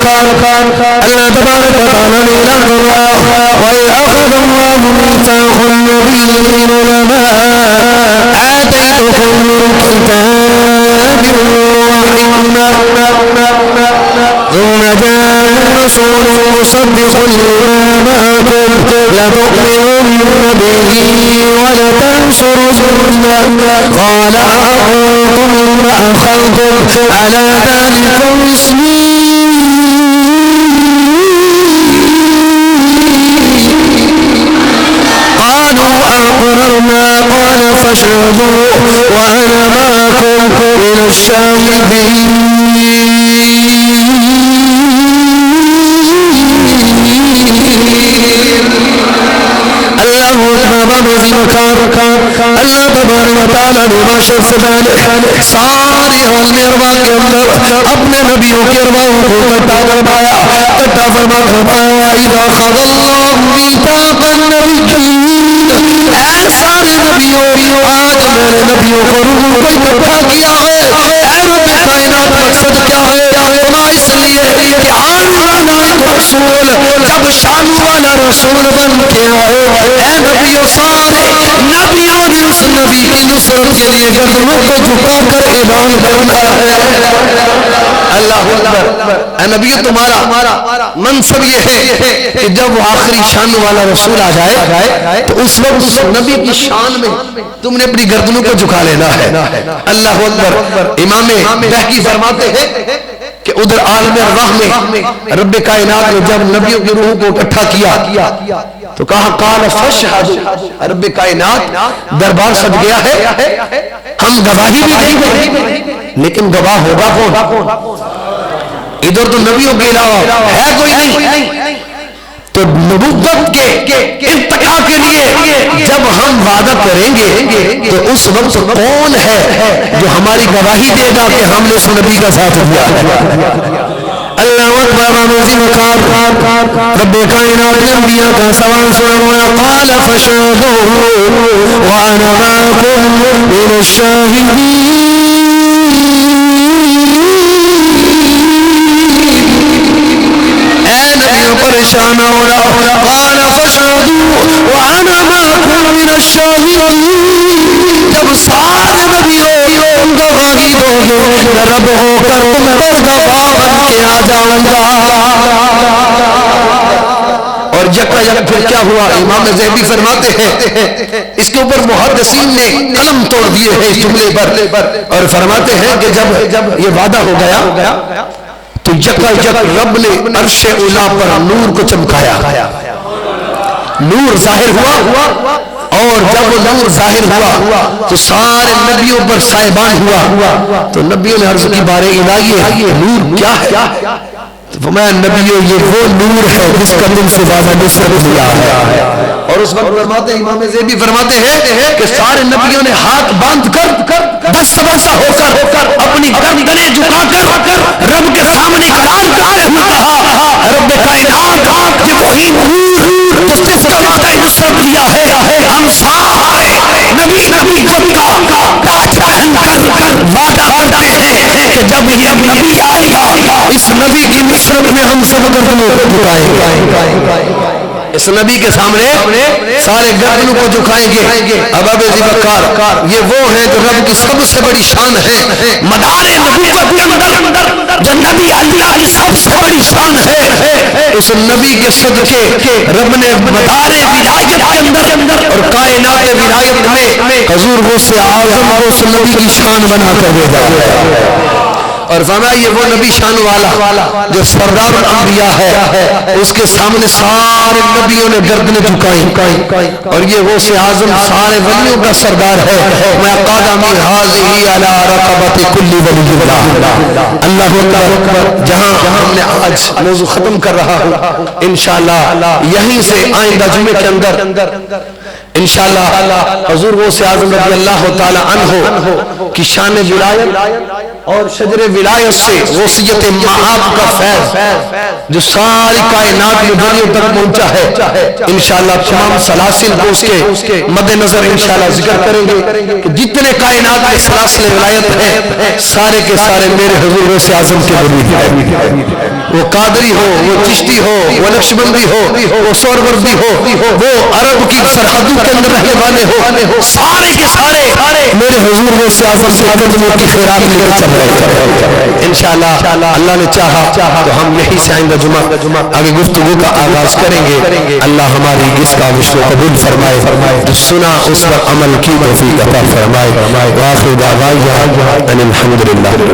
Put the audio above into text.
اللہ تبارک و تعالی نے اعلان فرمایا وَإِذْ أَخَذَ اللَّهُ مِيثَاقَ النَّبِيِّينَ لَمَا آتَيْتُكُم مِّن كِتَابٍ وَحِكْمَةٍ ثُمَّ جَاءَكُمْ رَسُولٌ مُّصَدِّقٌ لِّمَا مَعَكُمْ لَتُؤْمِنُنَّ بِهِ وَلَتَنصُرُنَّهُ قَالَ أَأَقْرَرْتُمْ وَأَخَذْتُمْ عَلَىٰ ذَٰلِكُمْ إِصْرِي قالوا أقررنا قال فاشهدوا وأنا معكم من الشاهدين الله أكبر بذكر اللہ تبارک و تعالی نے معاشر سے پہلے سارے عالم ارواح کے اندر اپنے نبیوں کے ارواحوں کو اکٹھا فرمایا اذا اخذ اللہ میثاق النبیین اے سارے نبیوں آج میں نے نبیوں کو روح کو اکٹھا کیا ہے اے رب کائنات مقصد کیا ہے فرما اس لیے کہ ہارون رسول جب شان والا رسول بن کے آئے اے نبیوں سارے نبیوں نے اس نبی کی نصرت کے لیے گردنوں کو جھکا کر اعلان کرنا ہے اللہ اکبر اے نبی تمہارا منصب یہ ہے کہ جب وہ آخری شان والا رسول آ جائے تو اس وقت اس نبی کی شان میں تم نے اپنی گردنوں کو جھکا لینا ہے اللہ اکبر امام بہقی فرماتے ہیں کہ ادھر عالم ارواح میں رب کائنات نے جب نبیوں کی روحوں کو اکٹھا کیا تو کہا قال فاشهدوا رب کائنات دربار سج گیا ہے ہم گواہی بھی دیں گے لیکن گواہ ہوگا کون ادھر تو نبیوں کے علاوہ ہے کوئی نہیں تو نبوت کے ارتقاء کے لیے جب ہم وعدہ کریں گے تو اس وقت کون ہے جو ہماری گواہی دے گا کہ ہم نے اس نبی کا ساتھ دیا اللہ اکبر رب کائنات انبیاء کا سوال سنا قال فاشهدوا وانا معكم من الشاهدين اے نبیوں پریشان ہو رہا قال فاشهدوا وانا معكم من الشاهدين جب سارے نبیوں گواہی دو گے رب ہو کر میں گواہ بن کے آ جاؤں گا اور یکا یک پھر کیا ہوا امام ذہبی فرماتے ہیں اس کے اوپر محدثین نے قلم توڑ دیے ہیں اس جملے پر اور فرماتے ہیں کہ جب یہ وعدہ ہو گیا تو یکا یک رب نے عرش اولا پر نور کو چمکایا نور ظاہر ہوا اور جب وہ نور ظاہر ہوا تو سارے نبیوں پر سائبان ہوا تو نبیوں نے عرض کی بارے الہی یہ نور کیا ہے تو فرمایا نبیوں یہ وہ نور ہے جس کا تم سے زیادہ نصرت لیا ہے اور اس وقت فرماتے امام ذہبی فرماتے ہیں کہ سارے نبیوں نے ہاتھ باندھ کر دست بستہ ہو کر اپنی گردنیں جھکا کر رب کے سامنے قرار کرتے ہوئے کہا رب کائنات یہ وہی نور جس نے نصرت لیا ہے ہم سارے نبی کا تاج پہن کر وعدہ کرتے ہیں کہ جب یہ نبی آئے گا اس نبی کی نصرت میں ہم سب گردنوں کو جھکائیں گے اس نبی کے سامنے سارے گردنوں کو جھکائیں گے اباب ذی بکار یہ وہ ہے جو رب کی سب سے بڑی شان ہے مدار نبوت کے اندر جو نبی اللہ کی سب سے بڑی شان ہے اس نبی کے صدقے رب نے مدار ولایت کے اندر اور کائنات ولایت میں حضور غوث اعظم کو اس نبی کی شان بنا کر بھیجا اور فرمایا یہ وہ نبی شان والا جو سردار الانبیاء ہے اس کے سامنے سارے نبیوں نے گردنیں جھکائیں اور یہ غوث اعظم سارے ولیوں کا سردار ہے میں قادمی حاضی علی رقبت کل ولی اللہ اللہ اکبر جہاں ہم نے آج موضوع ختم کر رہا ہوں انشاءاللہ یہیں سے آئندہ جمعے کے اندر انشاءاللہ حضور غوث اعظم رضی اللہ تعالی عنہ کی شان ولایت اور شجر ولایت سے وصیت معاب کا فیض جو ساری کائنات میں دنیا تک پہنچا ہے، انشاءاللہ تمام سلاسل کو اس کے مد نظر انشاءاللہ ذکر کریں گے کہ جتنے کائنات میں سلاسل ولایت ہیں سارے کے سارے میرے حضور غوث اعظم کے مرید ہیں، وہ قادری ہو، وہ چشتی ہو، وہ نقشبندی ہو، وہ سہروردی ہو، وہ عرب کی سرحدوں کے اندر رہنے والے ہو، سارے کے سارے میرے حضور غوث اعظم کے قدموں کی خیرات لے کر چل رہے ہیں انشاءاللہ۔ اللہ نے چاہا تو ہم یہی سے آئندہ جمعہ آگے گفتگو کا آغاز کریں گے۔ اللہ ہماری اس کاوش کو قبول فرمائے، جو سنا اس پر عمل کی توفیق عطا فرمائے۔ وآخر دعوانا ان الحمدللہ۔